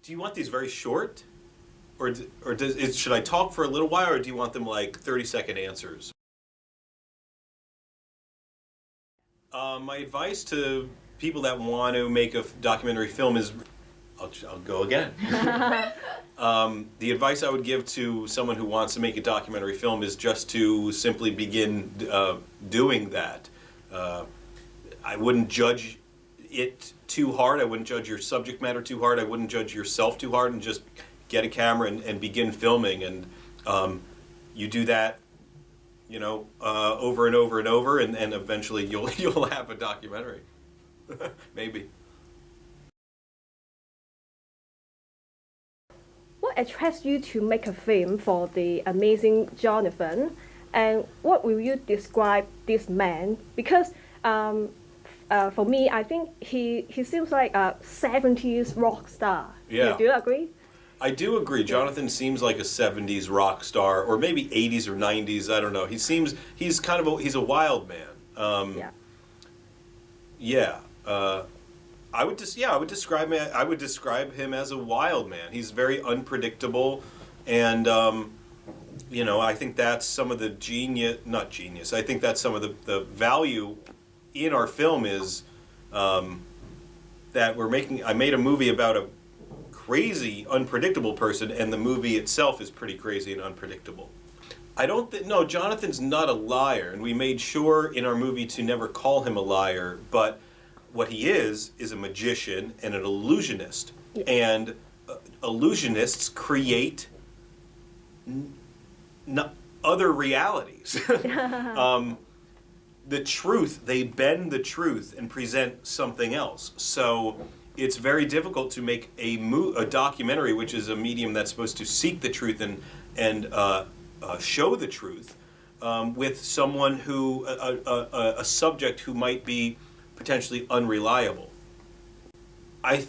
Do you want these very short? Should I talk for a little while, or do you want them like 30-second answers? My advice to people that want to make a documentary film is, I'll go again. The advice I would give to someone who wants to make a documentary film is just to simply begin doing that. I wouldn't judge it too hard. I wouldn't judge your subject matter too hard. I wouldn't judge yourself too hard, and just get a camera and begin filming. And you do that, over and over and over, and eventually you'll have a documentary. Maybe. What attracts you to make a film for the Amazing Johnathan, and what will you describe this man? Because for me, I think he seems like a 70s rock star. Yeah. Do you agree? I do agree. Jonathan seems like a 70s rock star, or maybe 80s or 90s. I don't know. He's a wild man. I would describe him as a wild man. He's very unpredictable, and I think that's some of the I think that's some of the value in our film is that I made a movie about a crazy, unpredictable person, and the movie itself is pretty crazy and unpredictable. No, Jonathan's not a liar, and we made sure in our movie to never call him a liar, but what he is a magician and an illusionist. Yeah. And illusionists create other realities. The truth, they bend the truth and present something else. So it's very difficult to make a documentary, which is a medium that's supposed to seek the truth and show the truth, with someone who, a subject who might be potentially unreliable. I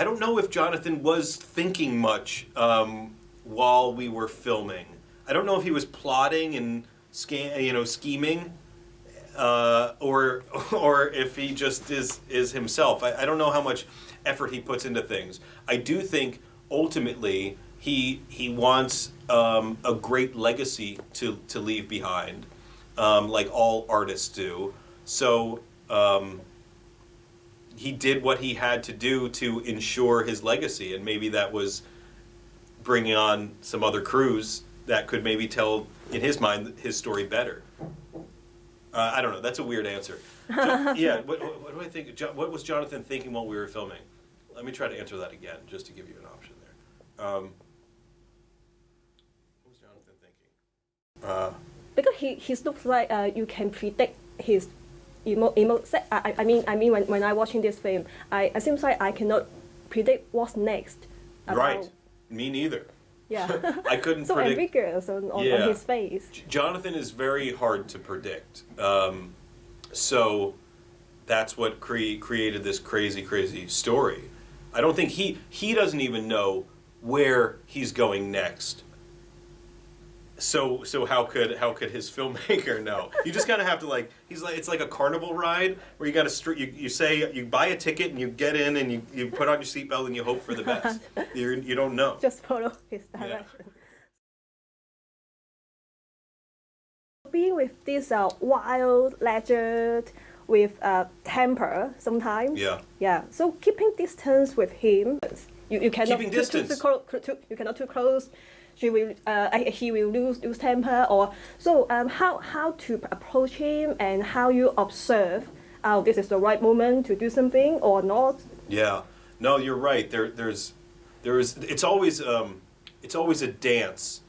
don't know if Jonathan was thinking much while we were filming. I don't know if he was plotting and scheming, or if he just is himself. I don't know how much effort he puts into things. I do think ultimately he wants a great legacy to leave behind, like all artists do. So he did what he had to do to ensure his legacy, and maybe that was bringing on some other crews that could maybe tell, in his mind, his story better. I don't know. That's a weird answer. What do I think? What was Jonathan thinking while we were filming? Let me try to answer that again, just to give you an option there. What was Jonathan thinking? Because he looks like you can predict his I mean, when I watching this film, it seems like I cannot predict what's next. Right. Me neither. Yeah. I couldn't so predict. ambiguous on his face. Jonathan is very hard to predict. So that's what created this crazy story. I don't think he doesn't even know where he's going next. So how could his filmmaker know? You just kind of have to it's like a carnival ride where you got to you buy a ticket and you get in and you put on your seatbelt and you hope for the best. You don't know. Just follow his direction. Yeah. Being with this wild legend with temper sometimes. Yeah. Yeah. So keeping distance with him, you cannot keeping distance. You cannot too close. He will lose temper, or so. How to approach him, and how you observe, this is the right moment to do something or not. Yeah, no, you're right. It's always a dance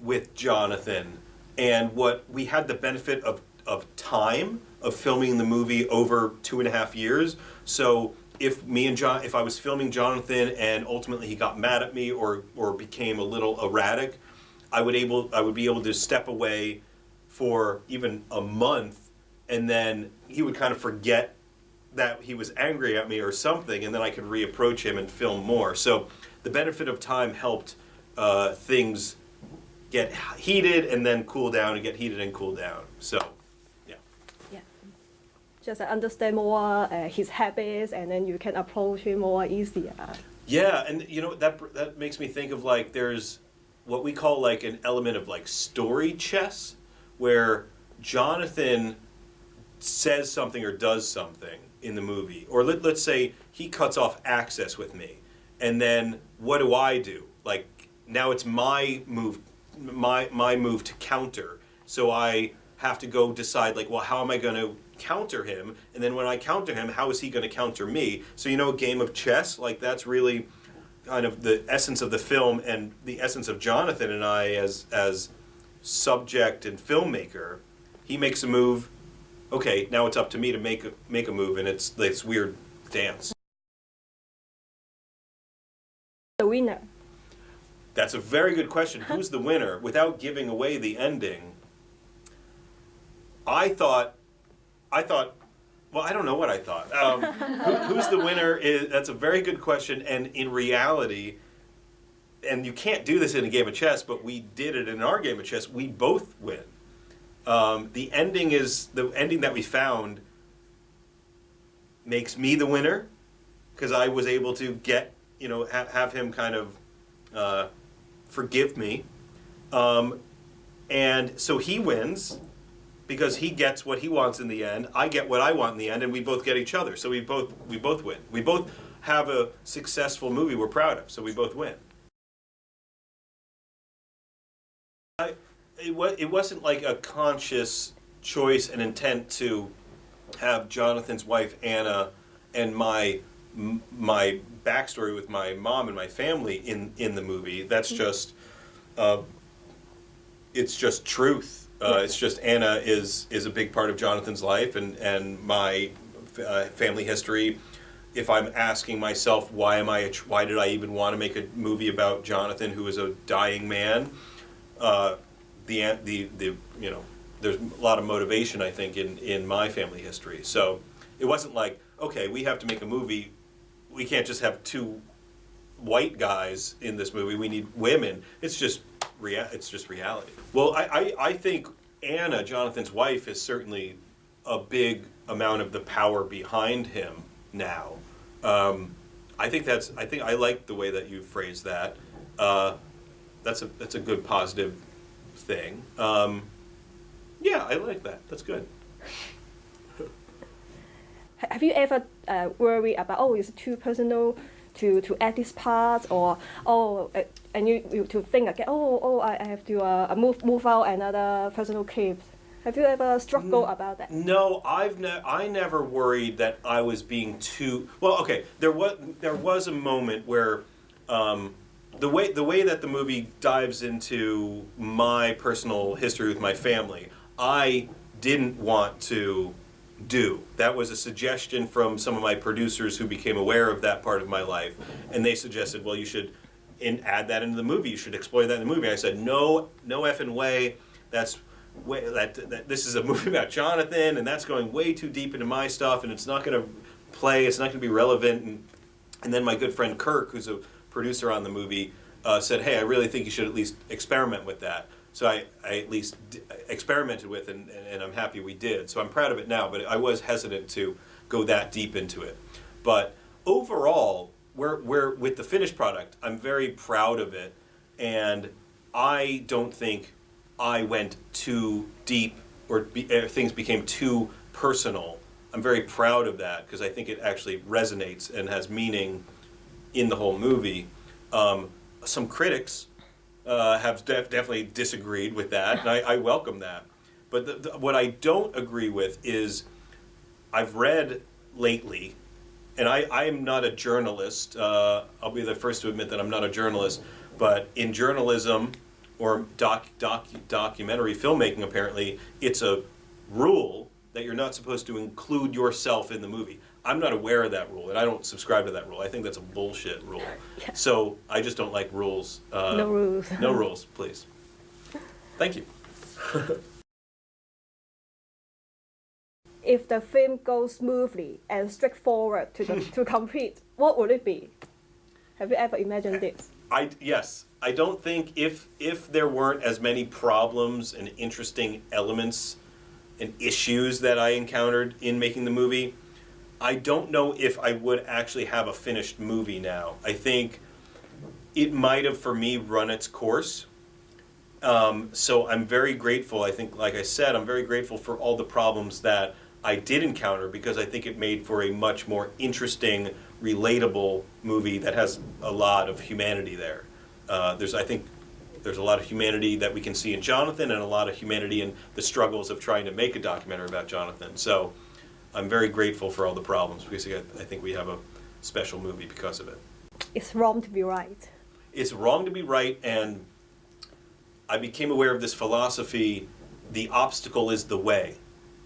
with Jonathan, and what we had the benefit of time of filming the movie over 2.5 years. So if I was filming Jonathan and ultimately he got mad at me or became a little erratic, I would be able to step away for even a month, and then he would kind of forget that he was angry at me or something, and then I could reapproach him and film more. So the benefit of time helped things get heated and then cool down, and get heated and cool down. So. Just understand more his habits, and then you can approach him more easier. Yeah, and that makes me think of like there's what we call like an element of like story chess, where Jonathan says something or does something in the movie, or let's say he cuts off access with me, and then what do I do? Like now it's my move to counter, so I have to go decide like, well, how am I going to counter him? And then when I counter him, how is he going to counter me? So a game of chess, like that's really kind of the essence of the film and the essence of Jonathan and I as subject and filmmaker. He makes a move. Okay, now it's up to me to make a move, and it's this weird dance. The winner. That's a very good question. Who's the winner? Without giving away the ending, I thought. Well, I don't know what I thought. Who's the winner? That's a very good question, and in reality, and you can't do this in a game of chess, but we did it in our game of chess. We both win. The ending that we found makes me the winner because I was able to get have him kind of forgive me, and so he wins because he gets what he wants in the end. I get what I want in the end, and we both get each other. So we both win. We both have a successful movie we're proud of. So we both win. It wasn't like a conscious choice and intent to have Jonathan's wife Anna and my backstory with my mom and my family in the movie. That's just it's just truth. It's just Anna is a big part of Jonathan's life and my family history. If I'm asking myself why did I even want to make a movie about Jonathan, who is a dying man? There's a lot of motivation, I think, in my family history. So it wasn't like, okay, we have to make a movie. We can't just have two white guys in this movie. We need women. It's just reality. Well, I think Anna, Jonathan's wife, is certainly a big amount of the power behind him now. I think I like the way that you phrased that. That's a good positive thing. Yeah, I like that. That's good. Have you ever worried about it's too personal to add this part, or and you to think again, I have to move out another personal clip? Have you ever struggled about that? No, I never worried that I was being too well. Okay, there was a moment where the way that the movie dives into my personal history with my family, I didn't want to do. That was a suggestion from some of my producers who became aware of that part of my life, and they suggested, well, you should add that into the movie. You should explore that in the movie. I said, no effing way. This is a movie about Jonathan, and that's going way too deep into my stuff, and it's not going to play. It's not going to be relevant. And then my good friend Kirk, who's a producer on the movie, said, hey, I really think you should at least experiment with that. So I at least experimented with, and I'm happy we did. So I'm proud of it now, but I was hesitant to go that deep into it. But overall, we're with the finished product, I'm very proud of it, and I don't think I went too deep or things became too personal. I'm very proud of that because I think it actually resonates and has meaning in the whole movie. Some critics have definitely disagreed with that, and I welcome that. But what I don't agree with is I've read lately, and I am not a journalist. I'll be the first to admit that I'm not a journalist, but in journalism or documentary filmmaking, apparently, it's a rule that you're not supposed to include yourself in the movie. I'm not aware of that rule, and I don't subscribe to that rule. I think that's a bullshit rule. Yeah. So I just don't like rules. No rules. No rules, please. Thank you. If the film goes smoothly and straightforward to complete, what would it be? Have you ever imagined this? Yes. I don't think if there weren't as many problems and interesting elements and issues that I encountered in making the movie, I don't know if I would actually have a finished movie now. I think it might have, for me, run its course. So I'm very grateful. I think, like I said, I'm very grateful for all the problems that I did encounter, because I think it made for a much more interesting, relatable movie that has a lot of humanity there. I think there's a lot of humanity that we can see in Jonathan, and a lot of humanity in the struggles of trying to make a documentary about Jonathan. So I'm very grateful for all the problems, because I think we have a special movie because of it. It's wrong to be right. It's wrong to be right, and I became aware of this philosophy, the obstacle is the way.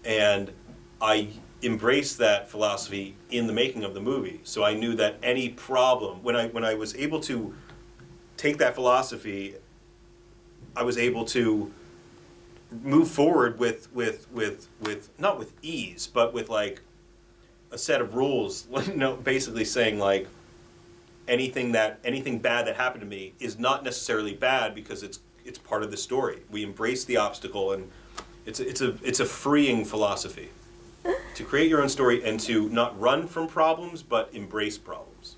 And I embraced that philosophy in the making of the movie. So I knew that any problem, when I was able to take that philosophy, I was able to move forward with not with ease, but with like a set of rules, basically saying like anything bad that happened to me is not necessarily bad, because it's part of the story. We embrace the obstacle, and it's a freeing philosophy to create your own story and to not run from problems but embrace problems.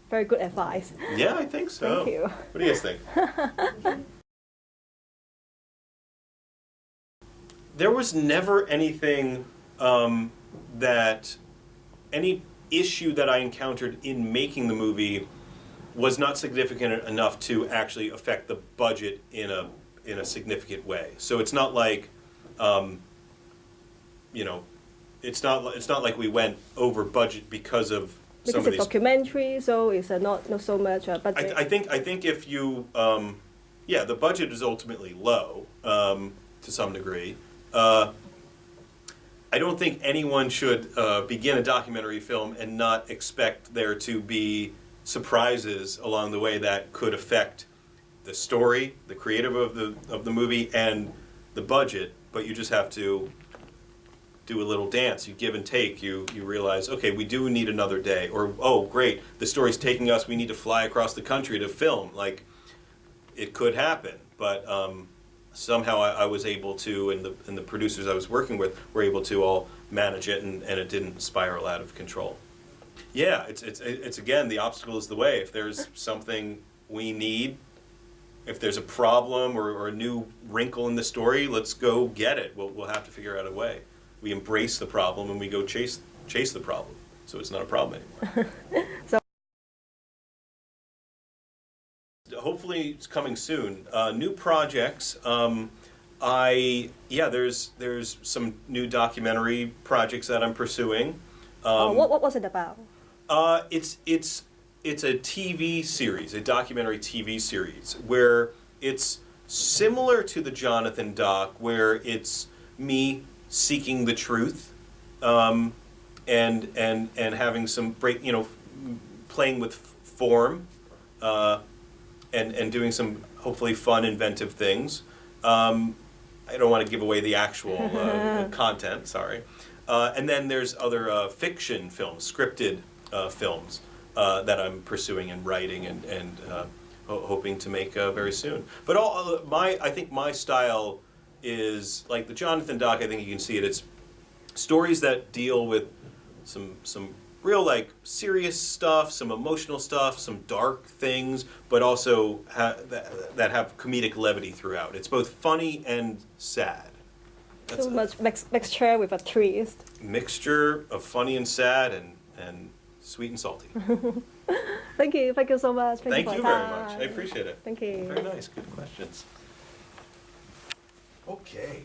Very good advice. Yeah, I think so. Thank you. What do you guys think? There was never anything any issue that I encountered in making the movie was not significant enough to actually affect the budget in a significant way. So it's not like, it's not like we went over budget because of some of these. Because it's a documentary, so it's not so much budget. I think if you, the budget is ultimately low to some degree. I don't think anyone should begin a documentary film and not expect there to be surprises along the way that could affect the story, the creative of the movie, and the budget. But you just have to do a little dance. You give and take. You realize, okay, we do need another day, or oh, great, the story's taking us. We need to fly across the country to film. Like, it could happen, but somehow I was able to, and the producers I was working with were able to all manage it, and it didn't spiral out of control. Yeah, it's again, the obstacle is the way. If there's something we need, if there's a problem or a new wrinkle in the story, let's go get it. We'll have to figure out a way. We embrace the problem and we go chase the problem, so it's not a problem anymore. So hopefully it's coming soon. New projects. There's some new documentary projects that I'm pursuing. What was it about? It's a TV series, a documentary TV series, where it's similar to the Jonathan doc, where it's me seeking the truth, and having some playing with form, and doing some hopefully fun, inventive things. I don't want to give away the actual content, sorry. And then there's other fiction films, scripted films that I'm pursuing and writing and hoping to make very soon. But I think my style is like the Jonathan doc. I think you can see it. It's stories that deal with some real like serious stuff, some emotional stuff, some dark things, but also that have comedic levity throughout. It's both funny and sad. That's so much mixture with a twist. Mixture of funny and sad and sweet and salty. Thank you so much. Thank you very much. I appreciate it. Thank you. Very nice, good questions. Okay.